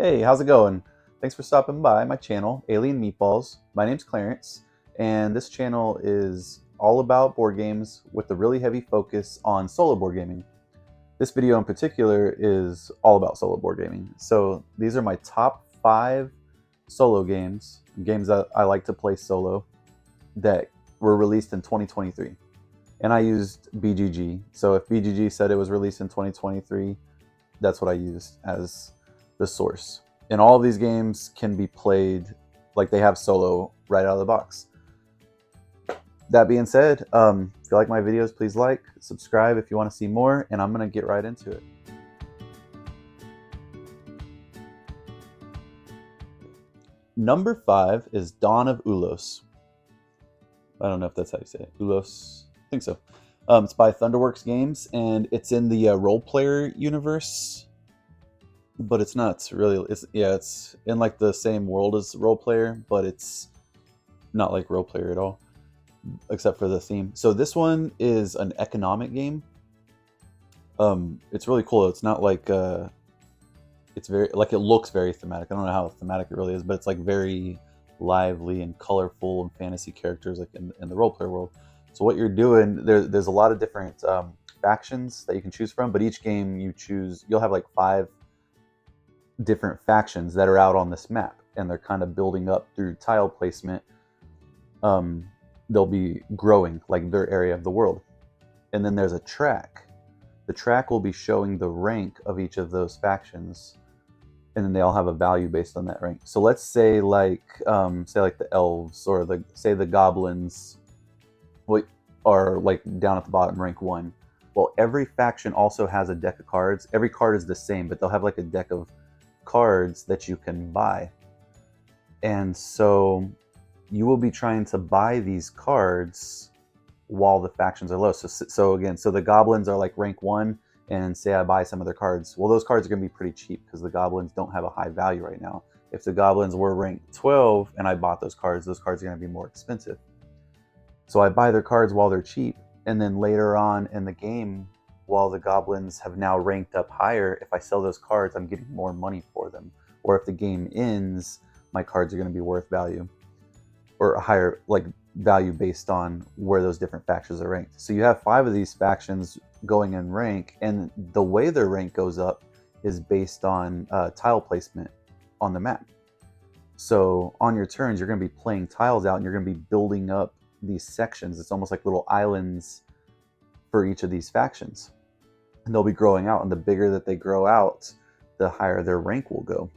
Hey, how's it going? Thanks for stopping by my channel, Alien Meatballs. My name's Clarence, and this channel is all about board games with a really heavy focus on solo board gaming. This video in particular is all about solo board gaming. So these are my top 5 solo games that I like to play solo that were released in 2023. And I used BGG. So if BGG said it was released in 2023, that's what I used as the source. And all of these games can be played like they have solo right out of the box. That being said, if you like my videos, please like, subscribe if you want to see more, and I'm going to get right into it. Number 5 is Dawn of Ulos. I don't know if that's how you say it. Ulos? I think so. It's by Thunderworks Games, and it's in the role player universe. But it's not really. It's in like the same world as role player, but it's not like role player at all, except for the theme. So this one is an economic game. It's really cool. It's not like it's very like it looks very thematic. I don't know how thematic it really is, but it's like very lively and colorful and fantasy characters like in the role player world. So what you're doing there's a lot of different factions that you can choose from, but each game you'll have like 5 different factions that are out on this map, and they're kind of building up through tile placement. They'll be growing like their area of the world, and then there's a track. The track will be showing the rank of each of those factions, and then they all have a value based on that rank. So let's say like the elves or the goblins are like down at the bottom, rank 1. Well, every faction also has a deck of cards. Every card is the same, but they'll have like a deck of cards that you can buy. And so you will be trying to buy these cards while the factions are low. So the goblins are like rank 1, and say I buy some of their cards. Well, those cards are going to be pretty cheap because the goblins don't have a high value right now. If the goblins were rank 12 and I bought those cards are going to be more expensive. So I buy their cards while they're cheap, and then later on in the game, while the goblins have now ranked up higher, if I sell those cards, I'm getting more money for them. Or if the game ends, my cards are going to be worth value, or a higher like value based on where those different factions are ranked. So you have 5 of these factions going in rank, and the way their rank goes up is based on tile placement on the map. So on your turns, you're going to be playing tiles out, and you're going to be building up these sections. It's almost like little islands for each of these factions, and they'll be growing out, and the bigger that they grow out, the higher their rank will go.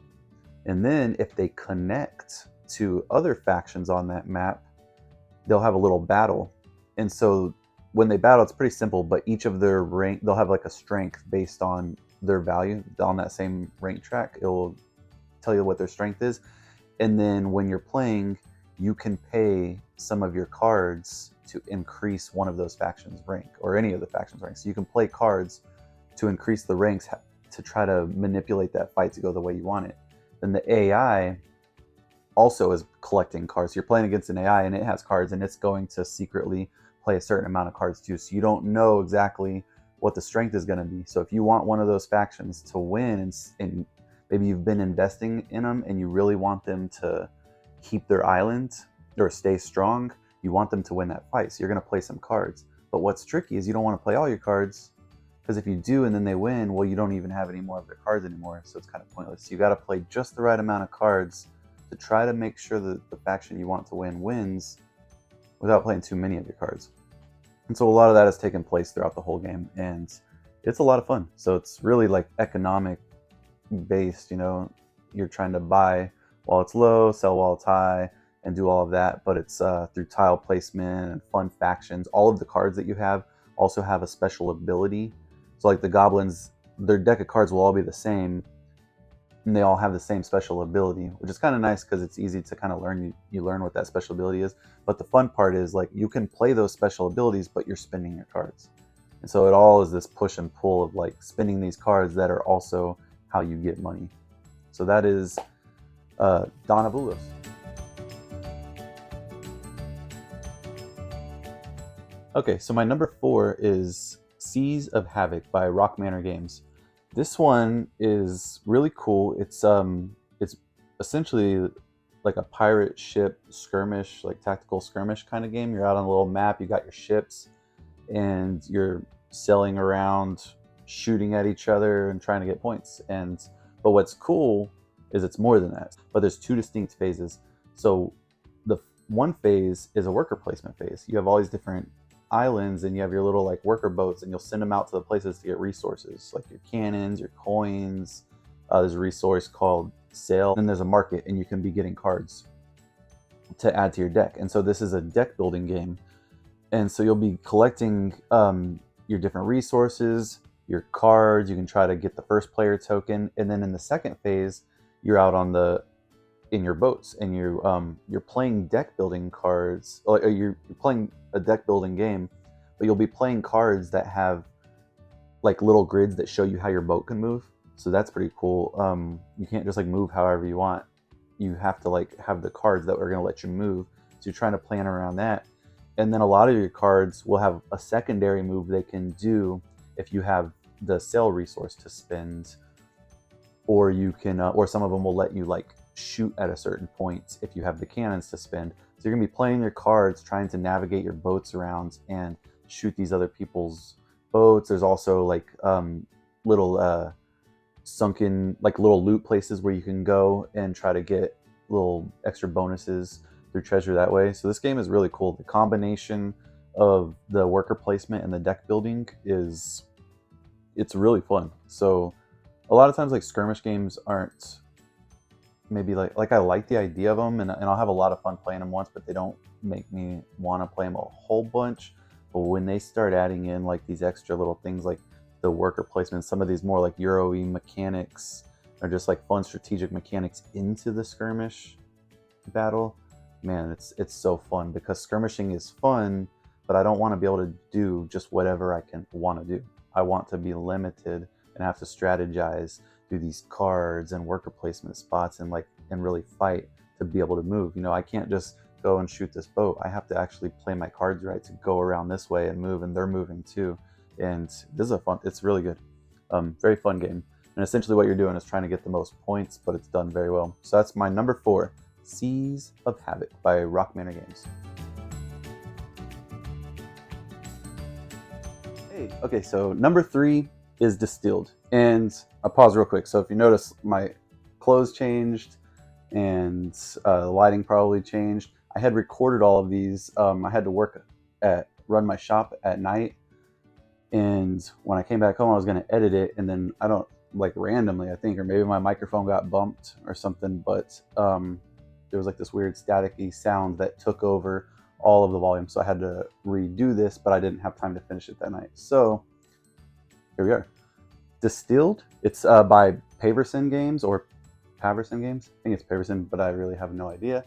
And then if they connect to other factions on that map, they'll have a little battle. And so when they battle, it's pretty simple, but each of their rank, they'll have like a strength based on their value on that same rank track. It will tell you what their strength is. And then when you're playing, you can pay some of your cards to increase one of those factions' rank, or any of the factions' rank. So you can play cards to increase the ranks to try to manipulate that fight to go the way you want it. Then the AI also is collecting cards. So you're playing against an AI, and it has cards, and it's going to secretly play a certain amount of cards too. So you don't know exactly what the strength is going to be. So if you want one of those factions to win, and maybe you've been investing in them and you really want them to keep their island or stay strong, you want them to win that fight. So you're going to play some cards. But what's tricky is you don't want to play all your cards, because if you do and then they win, well, you don't even have any more of their cards anymore. So it's kind of pointless. So you got to play just the right amount of cards to try to make sure that the faction you want to win wins without playing too many of your cards. And so a lot of that has taken place throughout the whole game, and it's a lot of fun. So it's really like economic based, you're trying to buy while it's low, sell while it's high, and do all of that. But it's through tile placement and fun factions. All of the cards that you have also have a special ability. So like the goblins, their deck of cards will all be the same, and they all have the same special ability, which is kind of nice because it's easy to kind of learn. You learn what that special ability is. But the fun part is like you can play those special abilities, but you're spending your cards. And so it all is this push and pull of like spending these cards that are also how you get money. So that is Dawn of Ulos. Okay, so my number 4 is Seas of Havoc by Rock Manor Games. This one is really cool. It's essentially like a pirate ship skirmish, like tactical skirmish kind of game. You're out on a little map, you got your ships, and you're sailing around, shooting at each other and trying to get points. And but what's cool is it's more than that. But there's two distinct phases. So the one phase is a worker placement phase. You have all these different islands and you have your little like worker boats and you'll send them out to the places to get resources like your cannons, your coins. There's a resource called sale. Then there's a market and you can be getting cards to add to your deck. And so this is a deck building game. And so you'll be collecting your different resources, your cards. You can try to get the first player token. And then in the second phase, you're out on the in your boats and you're playing deck building cards. Or you're playing a deck building game, but you'll be playing cards that have like little grids that show you how your boat can move. So that's pretty cool. You can't just like move however you want. You have to like have the cards that are going to let you move. So you're trying to plan around that. And then a lot of your cards will have a secondary move they can do if you have the sale resource to spend, or you can, or some of them will let you like shoot at a certain point if you have the cannons to spend. So you're gonna be playing your cards, trying to navigate your boats around and shoot these other people's boats. There's also like little sunken, like little loot places where you can go and try to get little extra bonuses through treasure that way. So this game is really cool. The combination of the worker placement and the deck building it's really fun. So a lot of times like skirmish games aren't maybe like I like the idea of them and I'll have a lot of fun playing them once, but they don't make me want to play them a whole bunch. But when they start adding in like these extra little things like the worker placement, some of these more like Euro-y mechanics or just like fun strategic mechanics into the skirmish battle, man, it's so fun because skirmishing is fun, but I don't want to be able to do just whatever I can want to do. I want to be limited and have to strategize through these cards and worker placement spots and really fight to be able to move. I can't just go and shoot this boat. I have to actually play my cards right to go around this way and move, and they're moving too. And this is it's really good. Very fun game. And essentially what you're doing is trying to get the most points, but it's done very well. So that's my number 4, Seas of Havoc by Rock Manor Games. Hey, okay, so number 3 is Distilled. And I'll pause real quick. So if you notice, my clothes changed and the lighting probably changed. I had recorded all of these. I had to run my shop at night. And when I came back home, I was going to edit it. And then randomly, I think, or maybe my microphone got bumped or something, but there was like this weird staticky sound that took over all of the volume. So I had to redo this, but I didn't have time to finish it that night. So here we are. Distilled. It's by Paverson Games or Paverson Games. I think it's Paverson, but I really have no idea.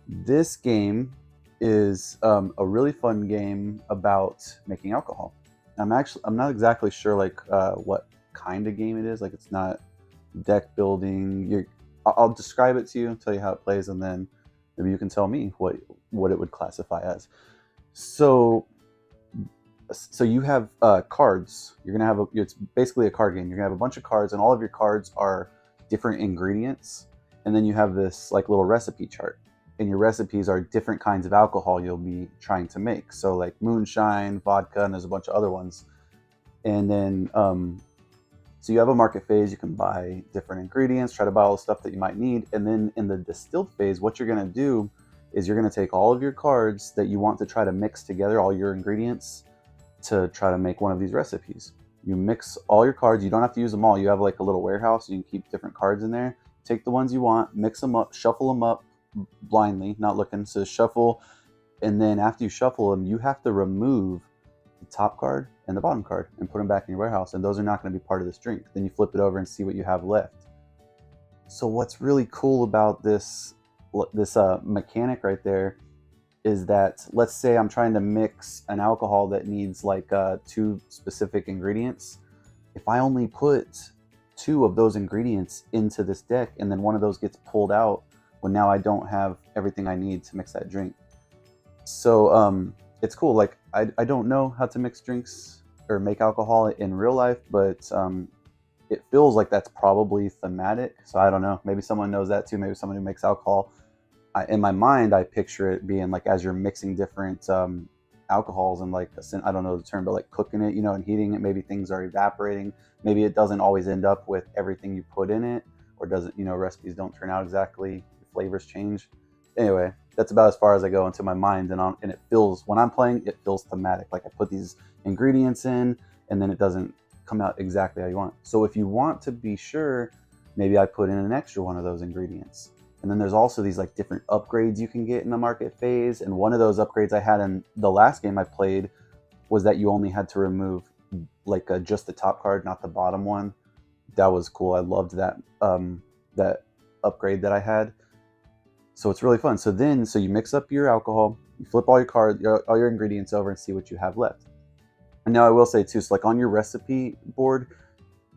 This game is a really fun game about making alcohol. I'm not exactly sure what kind of game it is. Like, it's not deck building. I'll describe it to you and tell you how it plays, and then maybe you can tell me what it would classify as. So you have cards. You're gonna have it's basically a card game. You're gonna have a bunch of cards, and all of your cards are different ingredients. And then you have this like little recipe chart, and your recipes are different kinds of alcohol you'll be trying to make. So like moonshine, vodka, and there's a bunch of other ones. And then so you have a market phase. You can buy different ingredients, try to buy all the stuff that you might need. And then in the distilled phase, what you're gonna do is you're gonna take all of your cards that you want to try to mix together, all your ingredients, to try to make one of these recipes. You mix all your cards. You don't have to use them all. You have like a little warehouse. You can keep different cards in there. Take the ones you want, mix them up, shuffle them up blindly, not looking. So shuffle, and then after you shuffle them, you have to remove the top card and the bottom card and put them back in your warehouse. And those are not going to be part of this drink. Then you flip it over and see what you have left. So what's really cool about this mechanic right there is that, let's say I'm trying to mix an alcohol that needs like 2 specific ingredients. If I only put 2 of those ingredients into this deck and then one of those gets pulled out, well, now I don't have everything I need to mix that drink. So it's cool. Like I don't know how to mix drinks or make alcohol in real life, but it feels like that's probably thematic. So I don't know. Maybe someone knows that too. Maybe someone who makes alcohol. In my mind, I picture it being like as you're mixing different alcohols and like I don't know the term, but like cooking it, and heating it. Maybe things are evaporating. Maybe it doesn't always end up with everything you put in it, or doesn't. Recipes don't turn out exactly. The flavors change. Anyway, that's about as far as I go into my mind, and it feels when I'm playing, it feels thematic. Like I put these ingredients in, and then it doesn't come out exactly how you want. So if you want to be sure, maybe I put in an extra one of those ingredients. And then there's also these like different upgrades you can get in the market phase. And one of those upgrades I had in the last game I played was that you only had to remove like just the top card, not the bottom one. That was cool. I loved that that upgrade that I had. So it's really fun. So you mix up your alcohol, you flip all your ingredients over and see what you have left. And now I will say too, so like on your recipe board,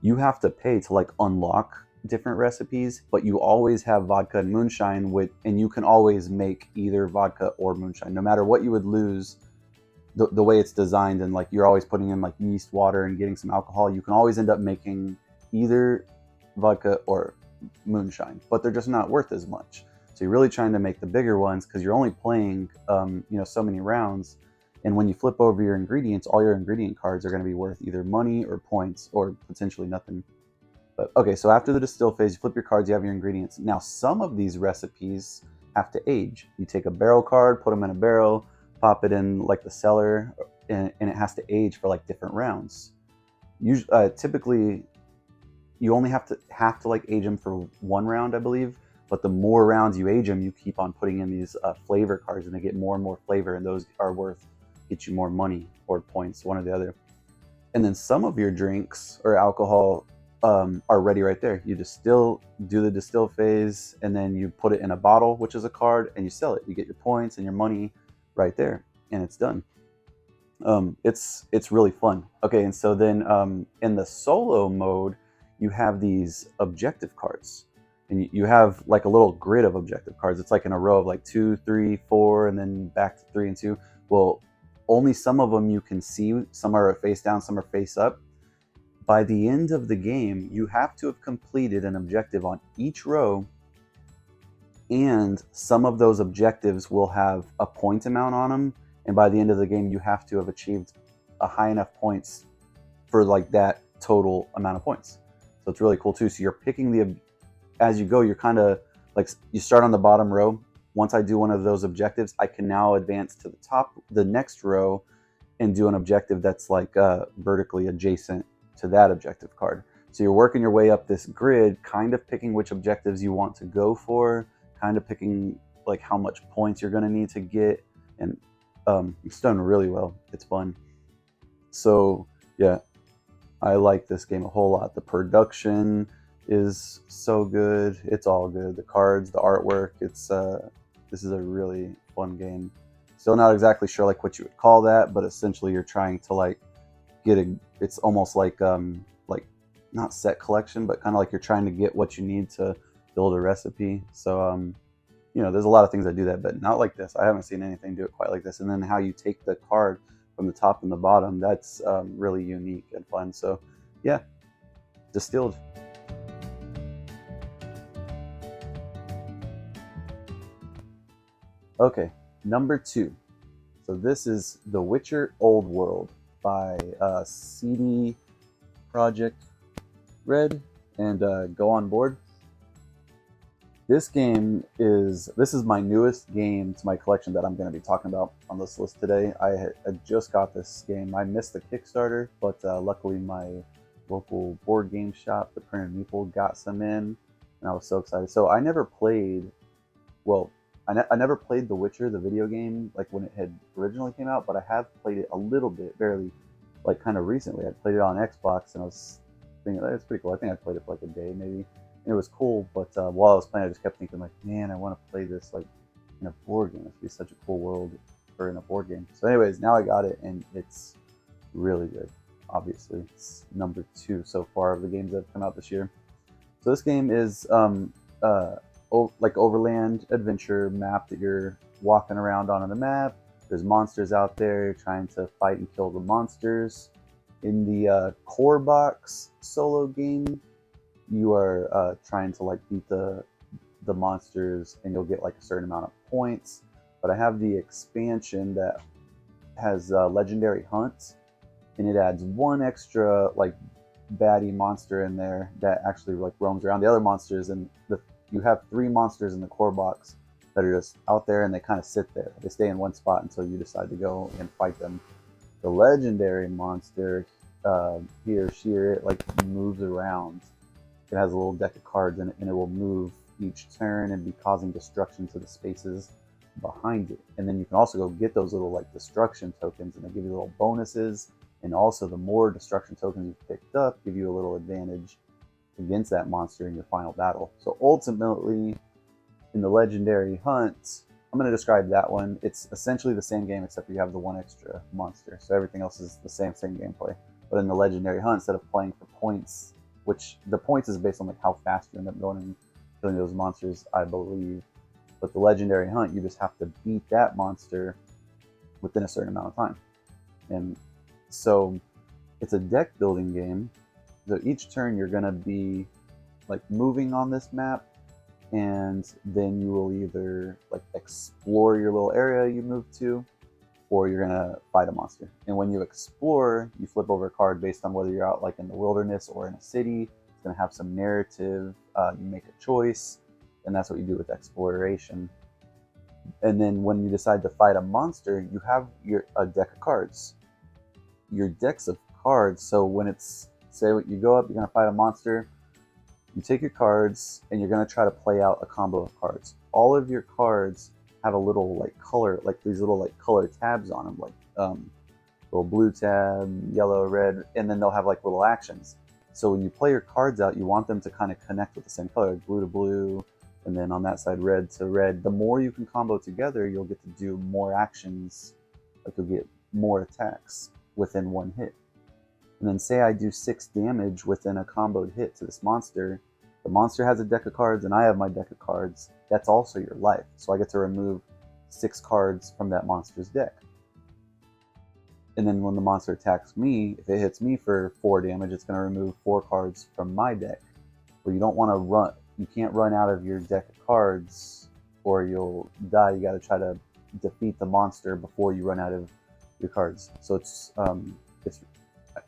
you have to pay to like unlock different recipes, but you always have vodka and moonshine and you can always make either vodka or moonshine, no matter what you would lose. The way it's designed, and like you're always putting in like yeast, water, and getting some alcohol, you can always end up making either vodka or moonshine, but they're just not worth as much. So you're really trying to make the bigger ones because you're only playing so many rounds. And when you flip over your ingredients, all your ingredient cards are going to be worth either money or points or potentially nothing. But okay, so after the distill phase, you flip your cards, you have your ingredients. Now, some of these recipes have to age. You take a barrel card, put them in a barrel, pop it in like the cellar, and it has to age for like different rounds. Usually, typically, you only have to like age them for one round, I believe. But the more rounds you age them, you keep on putting in these flavor cards, and they get more and more flavor, and those are get you more money or points, one or the other. And then some of your drinks or alcohol are ready right there. You do the distill phase, and then you put it in a bottle, which is a card, and you sell it. You get your points and your money right there, and it's done. It's really fun. Okay, and so then in the solo mode, you have these objective cards, and you have like a little grid of objective cards. It's like in a row of like 2, 3, 4, and then back to 3 and 2. Well, only some of them you can see. Some are face down, some are face up. By the end of the game, you have to have completed an objective on each row, and some of those objectives will have a point amount on them. And by the end of the game, you have to have achieved a high enough points for like that total amount of points. So it's really cool too. So you're picking as you go, you're kind of like, you start on the bottom row. Once I do one of those objectives, I can now advance to the next row, and do an objective that's like vertically adjacent to that objective card. So you're working your way up this grid, kind of picking which objectives you want to go for, kind of picking like how much points you're going to need to get, and it's done really well. It's fun. So yeah, I like this game a whole lot. The production is so good. It's all good. The cards, the artwork. This is a really fun game. Still not exactly sure like what you would call that, but essentially you're trying to like it's almost like not set collection, but kind of like you're trying to get what you need to build a recipe. So there's a lot of things that do that, but not like this. I haven't seen anything do it quite like this. And then how you take the card from the top and the bottom, that's really unique and fun. So yeah, Distilled. Okay, number 2. So this is The Witcher Old World by CD Projekt Red and Go On Board. This is my newest game to my collection that I'm going to be talking about on this list today. I just got this game. I missed the Kickstarter, but luckily my local board game shop, the Printed Meeple, got some in, and I was so excited. So I never played, I never played The Witcher, the video game, like when it had originally came out, but I have played it a little bit, barely, like kind of recently. I played it on Xbox, and I was thinking, it's pretty cool. I think I played it for like a day, maybe. And it was cool, but while I was playing, I just kept thinking, like, man, I want to play this like in a board game. It'd be such a cool world for in a board game. So anyways, now I got it, and it's really good. Obviously, it's number 2 so far of the games that have come out this year. So this game is like overland adventure map that you're walking around on the map. There's monsters out there. You're trying to fight and kill the monsters. In the core box solo game, you are trying to like beat the monsters, and you'll get like a certain amount of points. But I have the expansion that has legendary hunts, and it adds one extra like baddie monster in there that actually like roams around the other monsters. And you have 3 monsters in the core box that are just out there, and they kind of sit there. They stay in one spot until you decide to go and fight them. The legendary monster, he or she, or it like moves around. It has a little deck of cards in it, and it will move each turn and be causing destruction to the spaces behind it. And then you can also go get those little like destruction tokens, and they give you little bonuses. And also, the more destruction tokens you've picked up give you a little advantage against that monster in your final battle. So ultimately, in the legendary hunt, I'm going to describe that one. It's essentially the same game, except you have the one extra monster. So everything else is the same gameplay. But in the legendary hunt, instead of playing for points, which the points is based on like how fast you end up going and killing those monsters, I believe. But the legendary hunt, you just have to beat that monster within a certain amount of time. And so it's a deck building game. So each turn you're going to be like moving on this map, and then you will either like explore your little area you move to, or you're going to fight a monster. And when you explore, you flip over a card based on whether you're out like in the wilderness or in a city. It's going to have some narrative. You make a choice, and that's what you do with exploration. And then when you decide to fight a monster, you have a deck of cards. Your decks of cards, so when it's, say you go up, you're going to fight a monster, you take your cards, and you're going to try to play out a combo of cards. All of your cards have a little like color, like these little like color tabs on them, like little blue tab, yellow, red, and then they'll have like little actions. So when you play your cards out, you want them to kind of connect with the same color, like blue to blue, and then on that side, red to red. The more you can combo together, you'll get to do more actions, like you'll get more attacks within one hit. And then say I do 6 damage within a comboed hit to this monster. The monster has a deck of cards, and I have my deck of cards. That's also your life. So I get to remove 6 cards from that monster's deck. And then when the monster attacks me, if it hits me for 4 damage, it's going to remove 4 cards from my deck. But you don't want to run. You can't run out of your deck of cards, or you'll die. You got to try to defeat the monster before you run out of your cards. So it's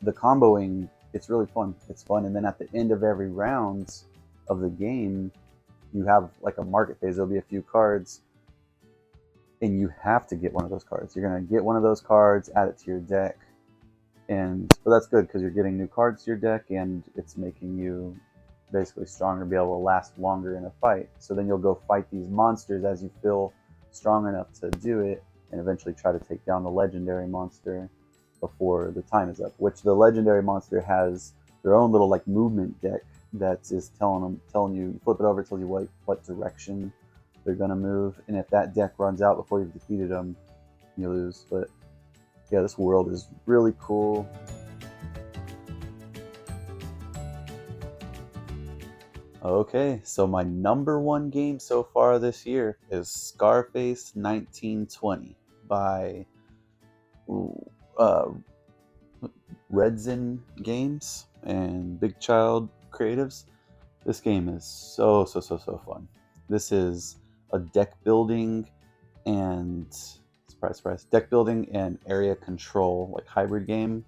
the comboing. It's really fun. It's fun. And then at the end of every round of the game, you have like a market phase. There'll be a few cards, and you have to get one of those cards. You're going to get one of those cards, add it to your deck, and so that's good because you're getting new cards to your deck, and it's making you basically stronger, be able to last longer in a fight. So then you'll go fight these monsters as you feel strong enough to do it, and eventually try to take down the legendary monster before the time is up. Which the legendary monster has their own little like movement deck that is telling you, you flip it over, it tells you what direction they're gonna move, and if that deck runs out before you've defeated them, you lose. But yeah, this world is really cool. Okay, so my number 1 game so far this year is Scarface 1920 by Redzin Games and Big Child Creatives. This game is so fun. This is a deck building and surprise, deck building and area control like hybrid game.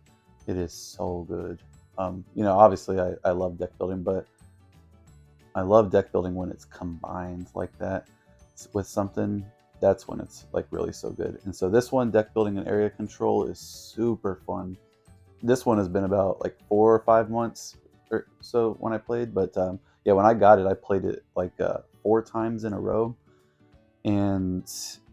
It is so good. Obviously I love deck building, but I love deck building when it's combined like that with something. That's when it's like really so good. And so this one, deck building and area control, is super fun. This one has been about like 4 or 5 months or so when I played, but yeah, when I got it, I played it like 4 times in a row, and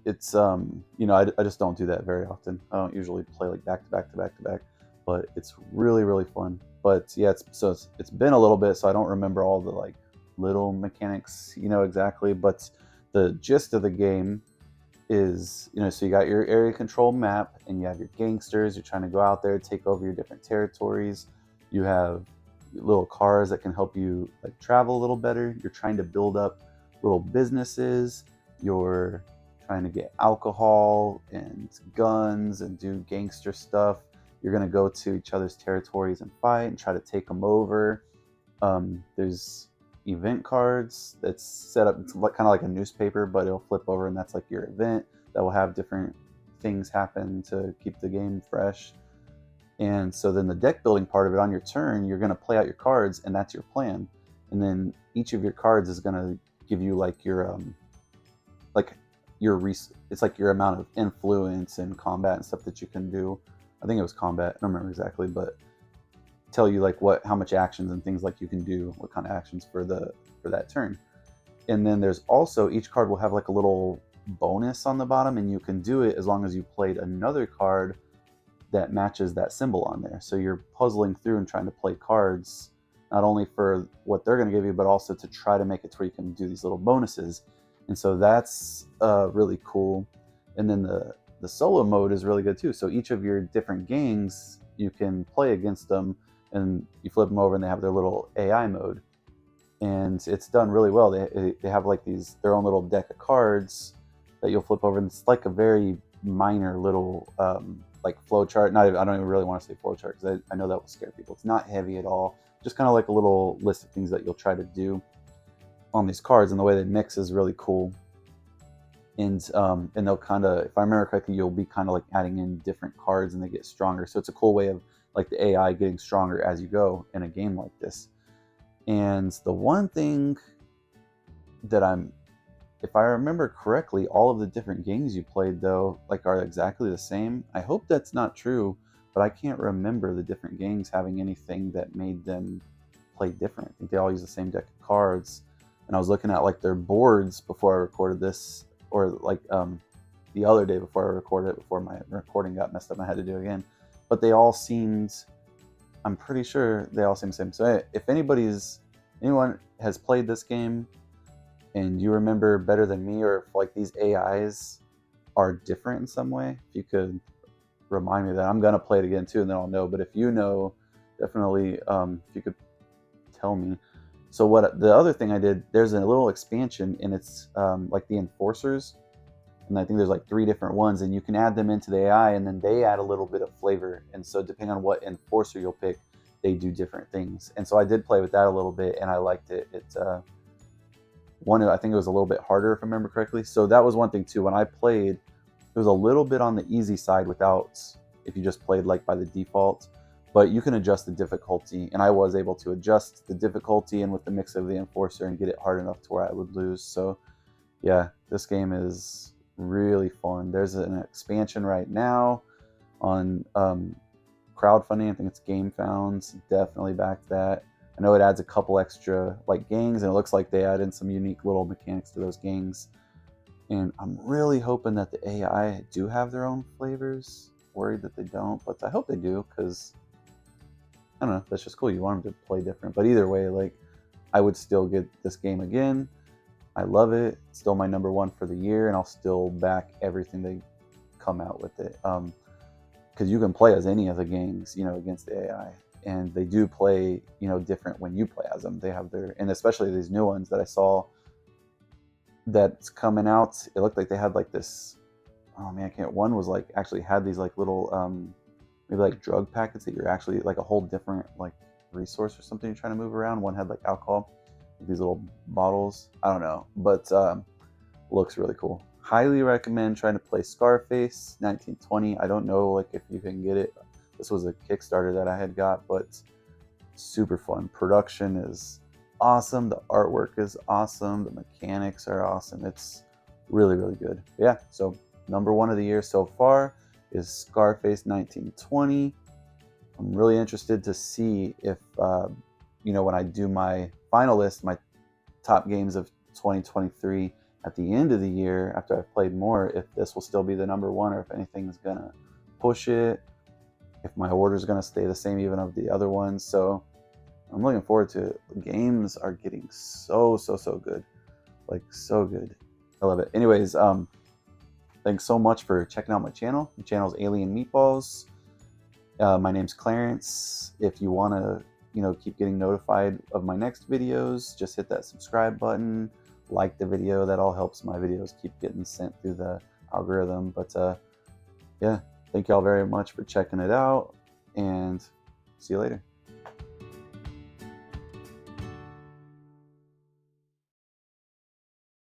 it's I just don't do that very often. I don't usually play like back to back, but it's really fun. But yeah, it's been a little bit, so I don't remember all the like little mechanics, exactly. But the gist of the game is, so you got your area control map, and you have your gangsters. You're trying to go out there, take over your different territories. You have little cars that can help you like travel a little better. You're trying to build up little businesses. You're trying to get alcohol and guns and do gangster stuff. you're going to go to each other's territories and fight and try to take them over. There's event cards that's set up, it's kind of like a newspaper, but it'll flip over and that's like your event that will have different things happen to keep the game fresh. And so then the deck building part of it, on your turn, you're going to play out your cards, and that's your plan. And then each of your cards is going to give you like your it's like your amount of influence and combat and stuff that you can do. I think it was combat, I don't remember exactly, but tell you like how much actions and things like you can do, what kind of actions for that turn. And then there's also, each card will have like a little bonus on the bottom, and you can do it as long as you played another card that matches that symbol on there. So you're puzzling through and trying to play cards, not only for what they're going to give you, but also to try to make it to where you can do these little bonuses. And so that's really cool. And then the solo mode is really good too. So each of your different gangs, you can play against them, and you flip them over and they have their little AI mode. And it's done really well. They have like their own little deck of cards that you'll flip over, and it's like a very minor little like flow chart. I don't even really want to say flow chart because I know that will scare people. It's not heavy at all. Just kind of like a little list of things that you'll try to do on these cards, and the way they mix is really cool. And they'll kind of, if I remember correctly, you'll be kind of like adding in different cards and they get stronger. So it's a cool way of like the AI getting stronger as you go in a game like this. And the one thing that if I remember correctly, all of the different games you played though, like are exactly the same. I hope that's not true, but I can't remember the different gangs having anything that made them play different. I think they all use the same deck of cards. And I was looking at like their boards before I recorded this, or like the other day before I recorded it, before my recording got messed up and I had to do it again. But they all seemed, I'm pretty sure they all seem the same. So if anyone has played this game and you remember better than me, or if like these AIs are different in some way, if you could remind me of that. I'm gonna play it again too, and then I'll know. But if you know, definitely if you could tell me. So what the other thing I did, there's a little expansion, and it's like the enforcers, and I think there's like 3 different ones, and you can add them into the AI, and then they add a little bit of flavor. And so depending on what enforcer you'll pick, they do different things. And so I did play with that a little bit, and I liked it. It's I think it was a little bit harder, if I remember correctly. So that was one thing too. When I played, it was a little bit on the easy side if you just played like by the default, but you can adjust the difficulty, and I was able to adjust the difficulty and with the mix of the enforcer and get it hard enough to where I would lose. So yeah, this game is really fun. There's an expansion right now on crowdfunding. I think it's GameFounds. Definitely back that. I know it adds a couple extra like gangs, and it looks like they add in some unique little mechanics to those gangs. And I'm really hoping that the AI do have their own flavors. Worried that they don't, but I hope they do, because I don't know, that's just cool. You want them to play different. But either way, like, I would still get this game again. I love it. It's still my #1 for the year, and I'll still back everything they come out with it. Because you can play as any of the gangs, against the AI. And they do play, different when you play as them. They have and especially these new ones that I saw that's coming out. It looked like they had like this, oh man, I can't. One was like actually had these like little, maybe like drug packets that you're actually like a whole different like resource or something you're trying to move around. One had like alcohol, these little bottles. I don't know, but looks really cool. Highly recommend trying to play Scarface 1920. I don't know like if you can get it. This was a Kickstarter that I had got, but super fun. Production is awesome. The artwork is awesome. The mechanics are awesome. It's really, really good. Yeah, so #1 of the year so far is Scarface 1920. I'm really interested to see if, when I do my final list, my top games of 2023 at the end of the year, after I've played more, if this will still be the #1 or if anything's going to push it, if my order is going to stay the same even of the other ones. So I'm looking forward to it. The games are getting so good. Like, so good. I love it. Anyways, thanks so much for checking out my channel. My channel is Alien Meatballs. My name's Clarence. If you want to, keep getting notified of my next videos, just hit that subscribe button, like the video. That all helps my videos keep getting sent through the algorithm. But yeah, thank y'all very much for checking it out. and see you later.